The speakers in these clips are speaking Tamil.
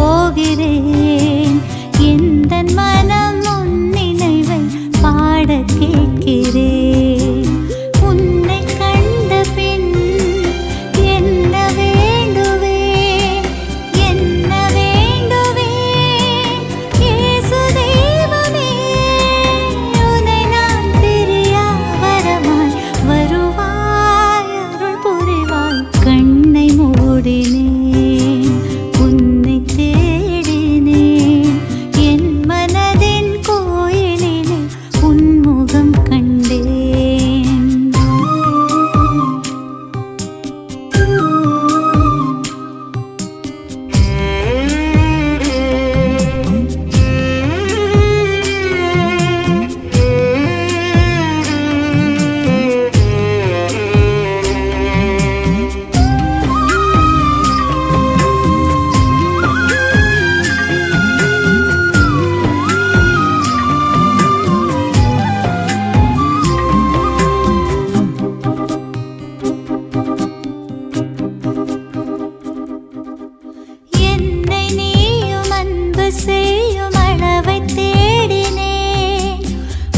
போகிறேன். எந்தன் மனம் உன் நினைவை பாடக் கேட்கிறேன். உன்னை கண்ட பின் என்ன வேண்டுவேன், என்ன வேண்டுவேன்? இயேசு தெய்வமே, உன்னை நான் பிரியா வரமாய் வருவாய், அருள் புரிவாய். கண்ணை மூடினேன், உன்னை தேடினேன். என் மனதின் கோயிலிலே உன் முகம் கண்டேன். என்னை நீயும் அன்பு செய்யும் அளவை தேடினேன்.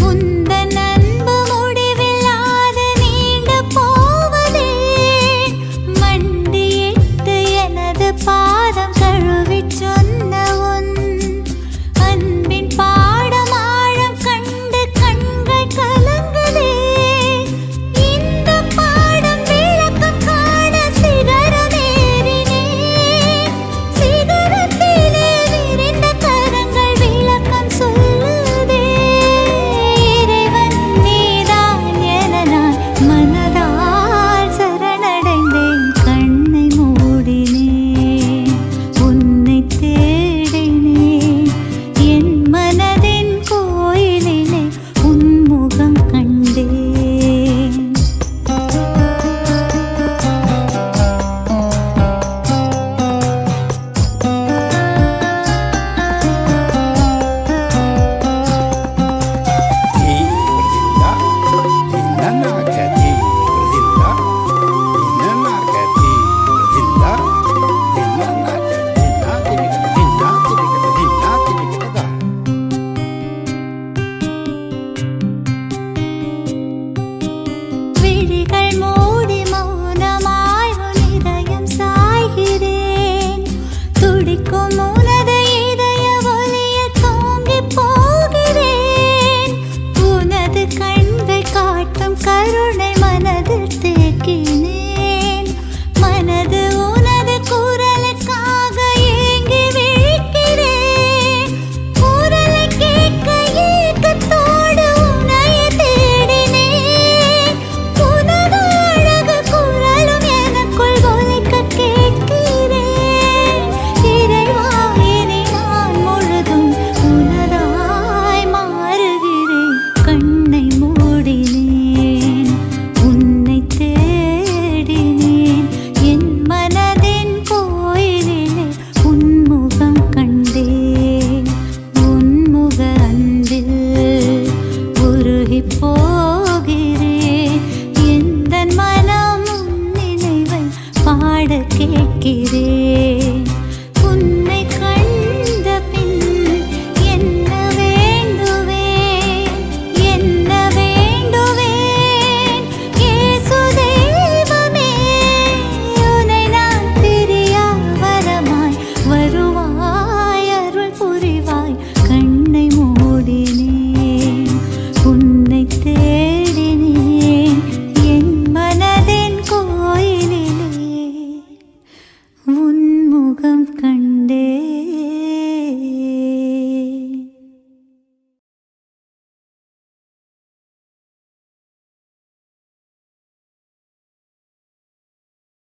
உந்தன் அன்பு முடிவில்லாது நீண்டு போவதேன்? மண்டியிட்டு எனது பாதம் கழுவிச் சொன்ன உன் அன்பின் பாடம் ஆழம் கண்டு கண்கள் கலங்குதே. இந்த பாடம் விளக்கம் காண சிகரமேறினேன். சிகரத்திலே விரிந்த கரங்கள் விளக்கம் சொல்லுதே. இறைவன் நீதான் என நான் மனதால் சரணடைந்தேன். கண்ணை மூடினேன், உன்னை தேடினேன். என் மனதின் கோயிலிலே உன் முகம் கண்டேன். விழிகள் மூடி மௌனமாய் உன் இதயம் சாய்கிறேன். துடிக்கும் உனது இதய ஒலியில் தூங்கிப் போகிறேன். உனது கண்கள் காட்டும் கருணை மனதில் தேக்கினேன். மனது உனது குரலுக்காக ஏங்கி விழிக்கிறேன். குரலை கேட்க ஏக்கத்தோடு உன்னையே தேடினேன். உனது அழகு குரலும் எனக்குள் ஒலிக்க கேட்கிறேன். இறைவா, இனி நான் முழுதும் உனதாய் மாறுகிறேன். கண்ணை மூடினேன், உன்னை தேடினேன். என் மனதின் கோயிலிலே உன் முகம் கண்டேன். உன் முக அன்பில் உருகிப் போகிறேன். எந்தன் மனம் உன் நினைவை பாடக் கேட்கிறேன். உன்னை கண்ட பின் என்ன வேண்டுவேன், என்ன வேண்டுவேன்? இயேசு தெய்வமே, உன்னை நான் பிரியா வரமாய் வருவாய், அருள் புரிவாய். கண்ணை மூடினேன், உன்னை தேடினேன். என் மனதின் கோயிலிலே உன் முகம் கண்டேன்.